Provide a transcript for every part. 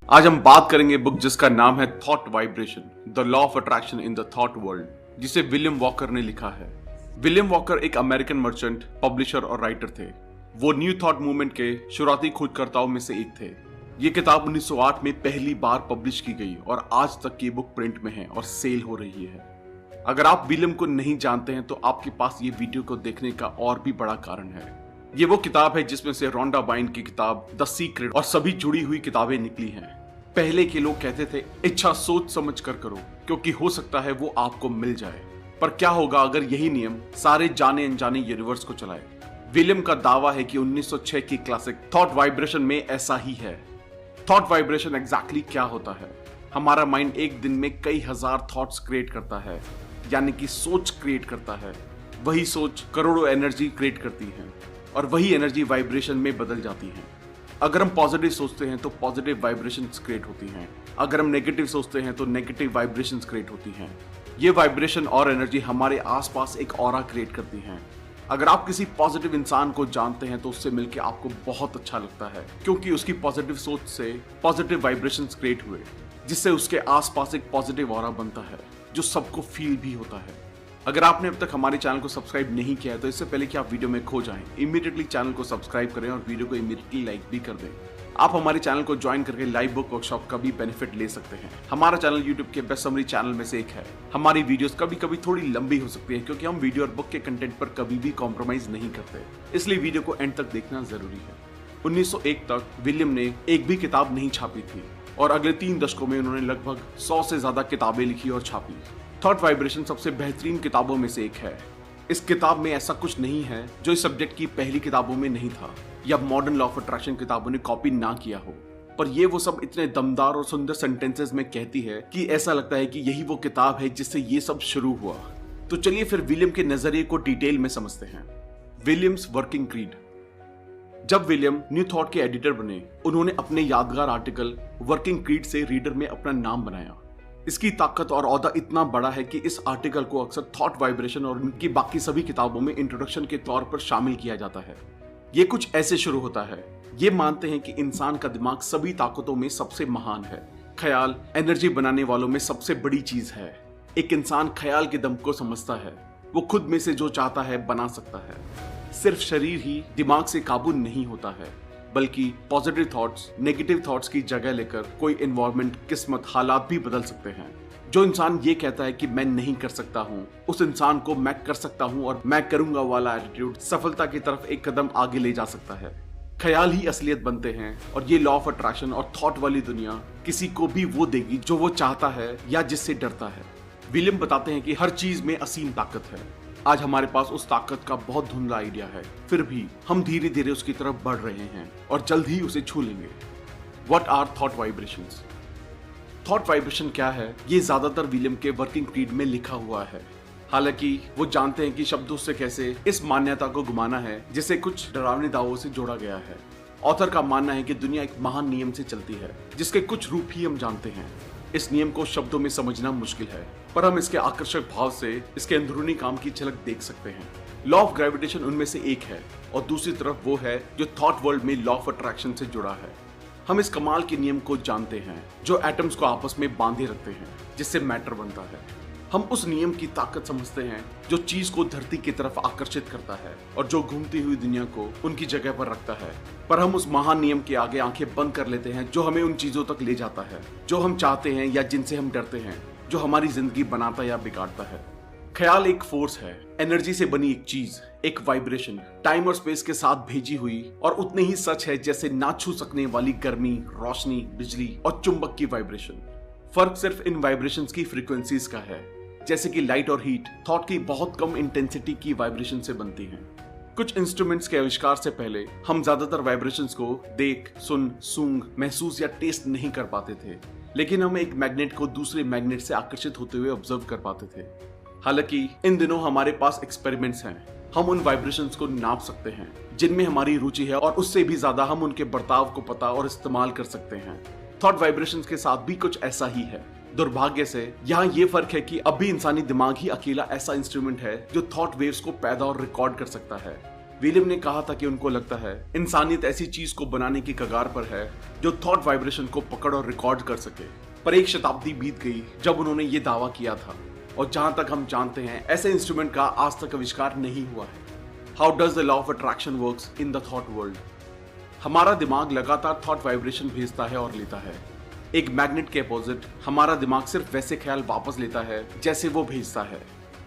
आज हम बात करेंगे बुक जिसका नाम है thought vibration, the law of attraction in the thought world, जिसे विलियम वॉकर ने लिखा है। विलियम वॉकर एक अमेरिकन मर्चेंट, पब्लिशर और राइटर थे। वो न्यू थॉट मूवमेंट के शुरुआती खोजकर्ताओं में से एक थे। ये किताब 1908 में पहली बार पब्लिश की गई और आज तक ये बुक प्रिंट में है और सील हो रही है। अगर आप विलियम को नहीं जानते हैं तो आपके पास ये वीडियो को देखने का और भी बड़ा कारण है। ये वो किताब है जिसमें से रोंडा बाइन की किताब द सीक्रेट और सभी जुड़ी हुई किताबें निकली हैं। पहले के लोग कहते थे इच्छा सोच समझ कर करो, क्योंकि हो सकता है वो आपको मिल जाए। पर क्या होगा अगर यही नियम सारे जाने अनजाने यूनिवर्स को चलाए? विलियम का दावा है कि 1906 की क्लासिक थॉट वाइब्रेशन में ऐसा ही है। थॉट वाइब्रेशन एग्जैक्टली क्या होता है? हमारा माइंड एक दिन में कई हजार थॉट्स क्रिएट करता है, यानी कि सोच क्रिएट करता है। वही सोच करोड़ों एनर्जी क्रिएट करती है और वही एनर्जी वाइब्रेशन में बदल जाती है। अगर हम पॉजिटिव सोचते हैं तो पॉजिटिव वाइब्रेशंस क्रिएट होती हैं। अगर हम नेगेटिव सोचते हैं तो नेगेटिव वाइब्रेशंस क्रिएट होती हैं। ये वाइब्रेशन और एनर्जी हमारे आसपास एक ऑरा क्रिएट करती हैं। अगर आप किसी पॉजिटिव इंसान को जानते हैं तो उससे मिलकर आपको बहुत अच्छा लगता है, क्योंकि उसकी पॉजिटिव सोच से पॉजिटिव वाइब्रेशंस क्रिएट हुए, जिससे उसके आसपास एक पॉजिटिव ऑरा बनता है जो सबको फील भी होता है। अगर आपने अब तक हमारे चैनल को सब्सक्राइब नहीं किया है तो इससे पहले कि आप वीडियो में खो जाएं, इमीडिएटली चैनल को सब्सक्राइब करें और वीडियो को इमीडिएटली लाइक भी कर दें। आप हमारे चैनल को ज्वाइन करके लाइव बुक वर्कशॉप का भी बेनिफिट ले सकते हैं। हमारा चैनल यूट्यूब के बेस्ट समरी चैनल में से एक है। हमारी वीडियोस कभी कभी थोड़ी लंबी हो सकती है, क्योंकि हम वीडियो और बुक के कंटेंट पर कभी भी कॉम्प्रोमाइज नहीं करते, इसलिए वीडियो को एंड तक देखना जरूरी है। 1901 तक विलियम ने एक भी किताब नहीं छापी थी और अगले 3 दशकों में उन्होंने लगभग 100 से ज्यादा किताबें लिखी और छापी। थॉट वाइब्रेशन सबसे बेहतरीन किताबों में से एक है। इस किताब में ऐसा कुछ नहीं है जो इस सब्जेक्ट की पहली किताबों में नहीं था या मॉडर्न लॉ ऑफ अट्रैक्शन किताबों ने कॉपी ना किया हो, पर ये वो सब इतने दमदार और सुंदर सेंटेंसेस में कहती है कि ऐसा लगता है कि यही वो किताब है जिससे ये सब शुरू हुआ। तो चलिए फिर विलियम के नजरिए को डिटेल में समझते हैं। Williams working creed. जब विलियम न्यू थॉट के एडिटर बने, उन्होंने अपने यादगार आर्टिकल वर्किंग क्रीड से रीडर में अपना नाम बनाया। इसकी ताकत और औहदा इतना बड़ा है कि इस आर्टिकल को अक्सर थॉट वाइब्रेशन और उनकी बाकी सभी किताबों में इंट्रोडक्शन के तौर पर शामिल किया जाता है। ये कुछ ऐसे शुरू होता है। ये मानते हैं कि इंसान का दिमाग सभी ताकतों में सबसे महान है। ख्याल एनर्जी बनाने वालों में सबसे बड़ी चीज है। एक इंसान ख्याल के दम को समझता है। वो खुद में से जो चाहता है बना सकता है। सिर्फ शरीर ही दिमाग से काबू नहीं होता है, बल्कि पॉजिटिव थॉट्स नेगेटिव थॉट्स की जगह लेकर कोई एनवायरनमेंट, किस्मत, हालात भी बदल सकते हैं। जो इंसान ये कहता है कि मैं नहीं कर सकता हूँ, उस इंसान को मैं कर सकता हूँ और मैं करूंगा वाला एटीट्यूड सफलता की तरफ एक कदम आगे ले जा सकता है। ख्याल ही असलियत बनते हैं और ये लॉ ऑफ अट्रैक्शन और थॉट वाली दुनिया किसी को भी वो देगी जो वो चाहता है या जिससे डरता है। विलियम बताते हैं कि हर चीज में असीम ताकत है। आज हमारे पास उस ताकत का बहुत धुंधला आइडिया है, फिर भी हम धीरे धीरे उसकी तरफ बढ़ रहे हैं और जल्द ही उसे छू लेंगे। What are thought vibrations? Thought vibration क्या है, ये ज्यादातर विलियम के वर्किंग क्रीड में लिखा हुआ है। हालांकि वो जानते हैं कि शब्दों से कैसे इस मान्यता को घुमाना है जिसे कुछ डरावने दावों से जोड़ा गया है। ऑथर का मानना है कि दुनिया एक महान नियम से चलती है जिसके कुछ रूप ही हम जानते हैं। इस नियम को शब्दों में समझना मुश्किल है, पर हम इसके आकर्षक भाव से इसके अंदरूनी काम की झलक देख सकते हैं। लॉ ऑफ ग्रेविटेशन उनमें से एक है और दूसरी तरफ वो है जो थॉट वर्ल्ड में लॉ ऑफ अट्रैक्शन से जुड़ा है। हम इस कमाल के नियम को जानते हैं जो एटम्स को आपस में बांधे रखते हैं, जिससे मैटर बनता है। हम उस नियम की ताकत समझते हैं जो चीज को धरती की तरफ आकर्षित करता है और जो घूमती हुई दुनिया को उनकी जगह पर रखता है। पर हम उस महान नियम के आगे आंखें बंद कर लेते हैं जो हमें उन चीजों तक ले जाता है जो हम चाहते हैं या जिनसे हम डरते हैं, जो हमारी जिंदगी बनाता या बिगाड़ता है। ख्याल एक फोर्स है, एनर्जी से बनी एक चीज, एक वाइब्रेशन, टाइम और स्पेस के साथ भेजी हुई, और उतनी ही सच है जैसे ना छू सकने वाली गर्मी, रोशनी, बिजली और चुंबक की वाइब्रेशन। फर्क सिर्फ इन वाइब्रेशंस की फ्रीक्वेंसीज का है। जैसे कि लाइट और हीट थॉट की बहुत कम इंटेंसिटी की वाइब्रेशन से बनती हैं। कुछ इंस्ट्रूमेंट्स के आविष्कार से पहले हम ज्यादातर वाइब्रेशंस को देख, सुन, सूंघ, महसूस या टेस्ट नहीं कर पाते थे, लेकिन हम एक मैग्नेट को दूसरे मैग्नेट से आकर्षित होते हुए ऑब्जर्व कर पाते थे। हालांकि इन दिनों हमारे पास एक्सपेरिमेंट्स हैं। हम उन वाइब्रेशंस को नाप सकते हैं जिनमें हमारी रुचि है और उससे भी ज्यादा हम उनके बर्ताव को पता और इस्तेमाल कर सकते हैं। थॉट वाइब्रेशंस के साथ भी कुछ ऐसा ही है। दुर्भाग्य से यहाँ ये फर्क है कि अब भी इंसानी दिमाग ही अकेला ऐसा इंस्ट्रूमेंट है जो थॉट वेव्स को पैदा और रिकॉर्ड कर सकता है। विलियम ने कहा था कि उनको लगता है इंसानियत ऐसी चीज को बनाने की कगार पर है जो थॉट वाइब्रेशन को पकड़ और रिकॉर्ड कर सके। पर एक शताब्दी बीत गई जब उन्होंने ये दावा किया था, और जहां तक हम जानते हैं ऐसे इंस्ट्रूमेंट का आज तक आविष्कार नहीं हुआ है। How does the law of attraction works in the thought world? हमारा दिमाग लगातार थॉट वाइब्रेशन भेजता है और लेता है। एक मैग्नेट के अपोजिट हमारा दिमाग सिर्फ वैसे ख्याल वापस लेता है जैसे वो भेजता है।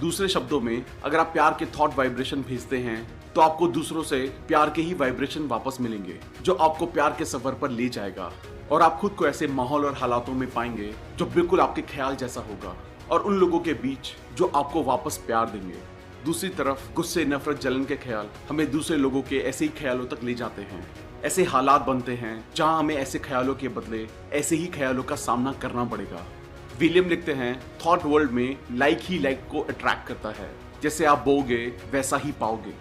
दूसरे शब्दों में, अगर आप प्यार के थॉट वाइब्रेशन भेजते हैं तो आपको दूसरों से प्यार के ही वाइब्रेशन वापस मिलेंगे, जो आपको प्यार के सफर पर ले जाएगा, और आप खुद को ऐसे माहौल और हालातों में पाएंगे जो बिल्कुल आपके ख्याल जैसा होगा, और उन लोगों के बीच जो आपको वापस प्यार देंगे। दूसरी तरफ गुस्से, नफरत, जलन के ख्याल हमें दूसरे लोगों के ऐसे ही ख्यालों तक ले जाते हैं। ऐसे हालात बनते हैं जहां हमें ऐसे ख्यालों के बदले ऐसे ही ख्यालों का सामना करना पड़ेगा। विलियम लिखते हैं, थॉट वर्ल्ड में लाइक ही लाइक को अट्रैक्ट करता है। जैसे आप बोगे वैसा ही पाओगे।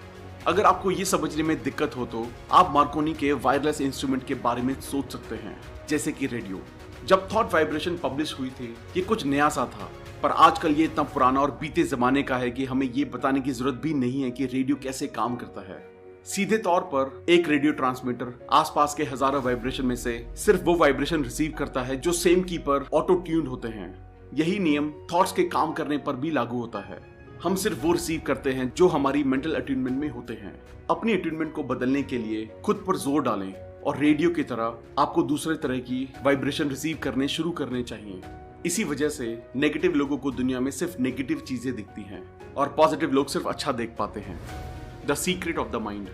अगर आपको ये समझने में दिक्कत हो तो आप मार्कोनी के वायरलेस इंस्ट्रूमेंट के बारे में सोच सकते हैं, जैसे कि रेडियो। जब थॉट वाइब्रेशन पब्लिश हुई थी ये कुछ नया सा था, पर आजकल ये इतना पुराना और बीते जमाने का है कि हमें ये बताने की जरूरत भी नहीं है कि रेडियो कैसे काम करता है। सीधे तौर पर एक रेडियो ट्रांसमीटर आसपास के हजारों वाइब्रेशन में से सिर्फ वो वाइब्रेशन रिसीव करता है जो सेम की पर ऑटो ट्यून्ड होते हैं। यही नियम थॉट्स के काम करने पर भी लागू होता है। हम सिर्फ वो रिसीव करते हैं जो हमारी मेंटल अट्यूनमेंट में होते हैं। अपनी अट्यूनमेंट को बदलने के लिए खुद पर जोर डालें, और रेडियो की तरह आपको दूसरे तरह की वाइब्रेशन रिसीव करने शुरू करने चाहिए। इसी वजह से नेगेटिव लोगों को दुनिया में सिर्फ नेगेटिव चीजें दिखती हैं और पॉजिटिव लोग सिर्फ अच्छा देख पाते हैं। The secret of the mind.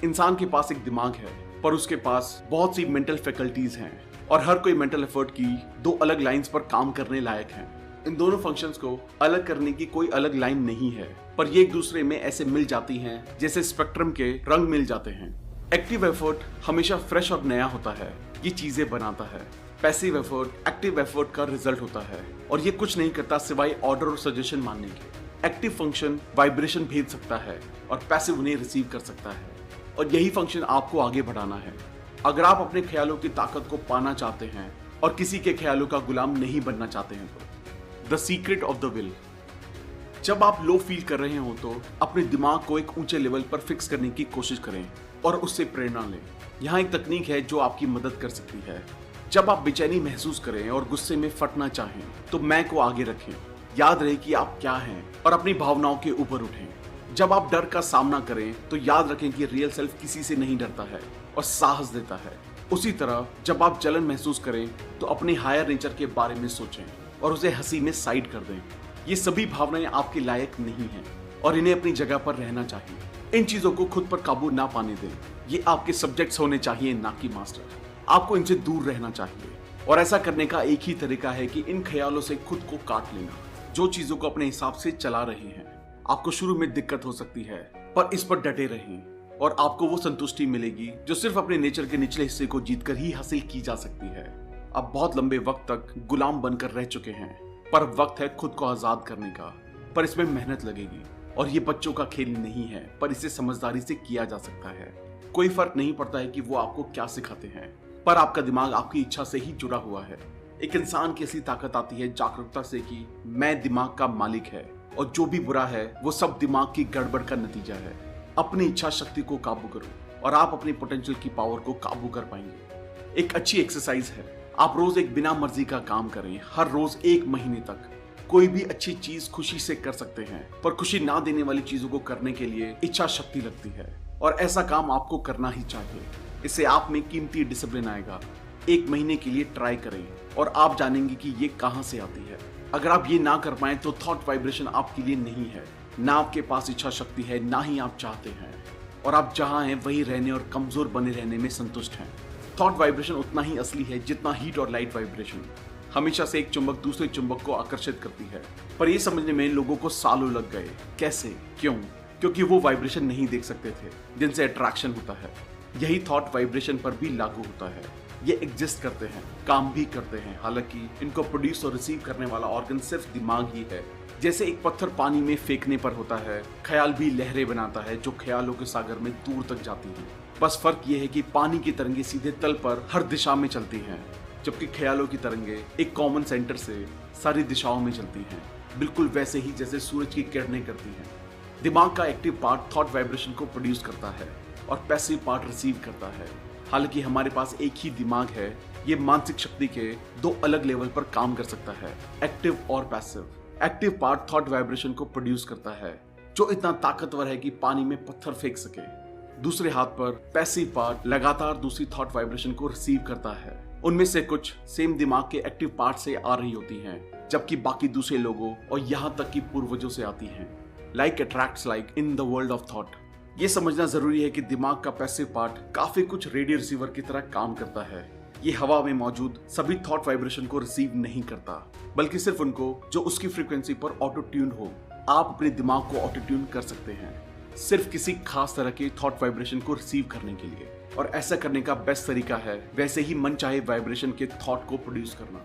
इंसान के पास एक दिमाग है, पर उसके पास बहुत सी मेंटल फैकल्टीज हैं, और हर कोई मेंटल एफर्ट की दो अलग लाइंस पर काम करने लायक है। इन दोनों फंक्शंस को अलग करने की कोई अलग लाइन नहीं है, पर ये एक दूसरे में ऐसे मिल जाती हैं जैसे स्पेक्ट्रम के रंग मिल जाते हैं। एक्टिव एफर्ट हमेशा फ्रेश और नया होता है, ये चीजें बनाता है। पैसिव एफर्ट एक्टिव एफर्ट का रिजल्ट होता है, और ये कुछ नहीं करता सिवाय ऑर्डर और सजेशन मानने के। एक्टिव फंक्शन वाइब्रेशन भेज सकता है और पैसिव उन्हें रिसीव कर सकता है, और यही फंक्शन आपको आगे बढ़ाना है। अगर आप अपने ख्यालों की ताकत को पाना चाहते हैं और किसी के ख्यालों का गुलाम नहीं बनना चाहते हैं तो the secret of the will. जब आप लो फील कर रहे हो तो अपने दिमाग को एक ऊंचे लेवल पर फिक्स करने की कोशिश करें और उससे प्रेरणा लें। यहाँ एक तकनीक है जो आपकी मदद कर सकती है। जब आप बेचैनी महसूस करें और गुस्से में फटना चाहें तो मैं को आगे रखें। याद रहे कि आप क्या हैं और अपनी भावनाओं के ऊपर उठें। जब आप डर का सामना करें तो याद रखें कि रियल सेल्फ किसी से नहीं डरता है और साहस देता है। उसी तरह जब आप जलन महसूस करें तो अपने हायर नेचर के बारे में सोचें और उसे हंसी में साइड कर दें। ये सभी भावनाएं आपके लायक नहीं हैं और इन्हें अपनी जगह पर रहना चाहिए। इन चीजों को खुद पर काबू ना पाने दें। ये आपके सब्जेक्ट्स होने चाहिए, ना कि मास्टर। आपको इनसे दूर रहना चाहिए, और ऐसा करने का एक ही तरीका है कि इन ख्यालों से खुद को काट लेना जो चीजों को अपने हिसाब से चला रहे हैं। आपको शुरू में दिक्कत हो सकती है, पर इस पर डटे रहें और आपको वो संतुष्टि मिलेगी जो सिर्फ अपने नेचर के निचले हिस्से को जीतकर ही हासिल की जा सकती है। आप बहुत लंबे वक्त तक गुलाम बनकर रह चुके हैं, पर वक्त है खुद को आजाद करने का। पर इसमें मेहनत लगेगी, और ये बच्चों का खेल नहीं है, पर इसे समझदारी से किया जा सकता है। कोई फर्क नहीं पड़ता है कि वो आपको क्या सिखाते हैं, पर आपका दिमाग आपकी इच्छा से ही जुड़ा हुआ है। एक इंसान की ऐसी ताकत आती है जागरूकता से कि मैं दिमाग का मालिक है, और जो भी बुरा है वो सब दिमाग की गड़बड़ का नतीजा है। अपनी इच्छा शक्ति को काबू करो और आप अपनी पोटेंशियल की पावर को काबू कर पाएंगे। एक अच्छी एक्सरसाइज है, आप रोज एक बिना मर्जी का काम करें। हर रोज 1 महीने तक कोई भी अच्छी चीज खुशी से कर सकते हैं, पर खुशी ना देने वाली चीजों को करने के लिए इच्छा शक्ति लगती है, और ऐसा काम आपको करना ही चाहिए। इससे आप में कीमती डिसिप्लिन आएगा। 1 महीने के लिए ट्राई करें और आप जानेंगे कि ये कहां से आती है। अगर आप ये ना कर पाए तो थॉट वाइब्रेशन आपके लिए नहीं है। ना आपके पास इच्छा शक्ति है, ना ही आप चाहते हैं, और आप जहां हैं वहीं रहने और कमजोर बने रहने में संतुष्ट हैं। थॉट वाइब्रेशन उतना ही असली है जितना हीट और लाइट वाइब्रेशन। हमेशा से एक चुंबक दूसरे चुंबक को आकर्षित करती है, पर यह समझने में लोगों को सालों लग गए। कैसे? क्यों? क्योंकि वो वाइब्रेशन नहीं देख सकते थे जिनसे अट्रैक्शन होता है। यही थॉट वाइब्रेशन पर भी लागू होता है। ये एग्जिस्ट करते हैं, काम भी करते हैं, हालांकि इनको प्रोड्यूस और रिसीव करने वाला ऑर्गन सिर्फ दिमाग ही है। जैसे एक पत्थर पानी में फेंकने पर होता है, ख्याल भी लहरें बनाता है जो ख्यालों के सागर में दूर तक जाती हैं। बस फर्क ये है कि पानी की तरंगे सीधे तल पर हर दिशा में चलती हैं, जबकि ख्यालों की तरंगे एक कॉमन सेंटर से सारी दिशाओं में चलती हैं, बिल्कुल वैसे ही जैसे सूरज की किरणें करती हैं। दिमाग का एक्टिव पार्ट थॉट वाइब्रेशन को प्रोड्यूस करता है और पैसिव पार्ट रिसीव करता है। हालांकि हमारे पास एक ही दिमाग है, ये मानसिक शक्ति के दो अलग लेवल पर काम कर सकता है, एक्टिव और passive. Active part thought vibration को प्रोड्यूस करता है, जो इतना ताकतवर है कि पानी में पत्थर फेंक सके। दूसरे हाथ पर पैसिव पार्ट लगातार दूसरी थॉट वाइब्रेशन को रिसीव करता है। उनमें से कुछ सेम दिमाग के एक्टिव पार्ट से आ रही होती हैं, जबकि बाकी दूसरे लोगों और यहाँ तक कि पूर्वजों से आती हैं। Like attracts like in the world of thought. ये समझना जरूरी है कि दिमाग का पैसिव पार्ट काफी कुछ रेडियो रिसीवर की तरह काम करता है। ये हवा में मौजूद सभी थॉट वाइब्रेशन को रिसीव नहीं करता, बल्कि सिर्फ उनको जो उसकी फ्रीक्वेंसी पर ऑटो ट्यून हो। आप अपने दिमाग को ऑटो ट्यून कर सकते हैं सिर्फ किसी खास तरह के थॉट वाइब्रेशन को रिसीव करने के लिए, और ऐसा करने का बेस्ट तरीका है वैसे ही मनचाहे वाइब्रेशन के थॉट को प्रोड्यूस करना।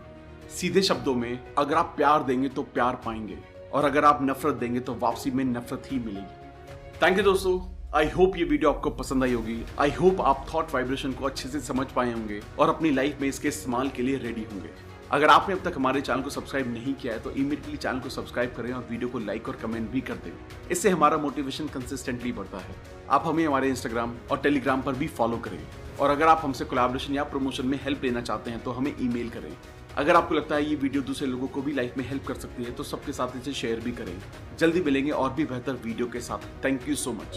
सीधे शब्दों में, अगर आप प्यार देंगे तो प्यार पाएंगे, और अगर आप नफरत देंगे तो वापसी में नफरत ही मिलेगी। थैंक यू दोस्तों, आई होप ये वीडियो आपको पसंद आई होगी। आई होप आप थॉट वाइब्रेशन को अच्छे से समझ पाए होंगे और अपनी लाइफ में इसके इस्तेमाल के लिए रेडी होंगे। अगर आपने अब तक हमारे चैनल को सब्सक्राइब नहीं किया है तो इमीडिएटली चैनल को सब्सक्राइब करें और वीडियो को लाइक और कमेंट भी कर दें। इससे हमारा मोटिवेशन कंसिस्टेंटली बढ़ता है। आप हमें हमारे इंस्टाग्राम और टेलीग्राम पर भी फॉलो करें, और अगर आप हमसे कोलैबोरेशन या प्रमोशन में हेल्प लेना चाहते हैं तो हमें ईमेल करें। अगर आपको लगता है ये वीडियो दूसरे लोगों को भी लाइफ में हेल्प कर सकती है तो सबके साथ इसे शेयर भी करें। जल्दी मिलेंगे और भी बेहतर वीडियो के साथ। Thank you so much.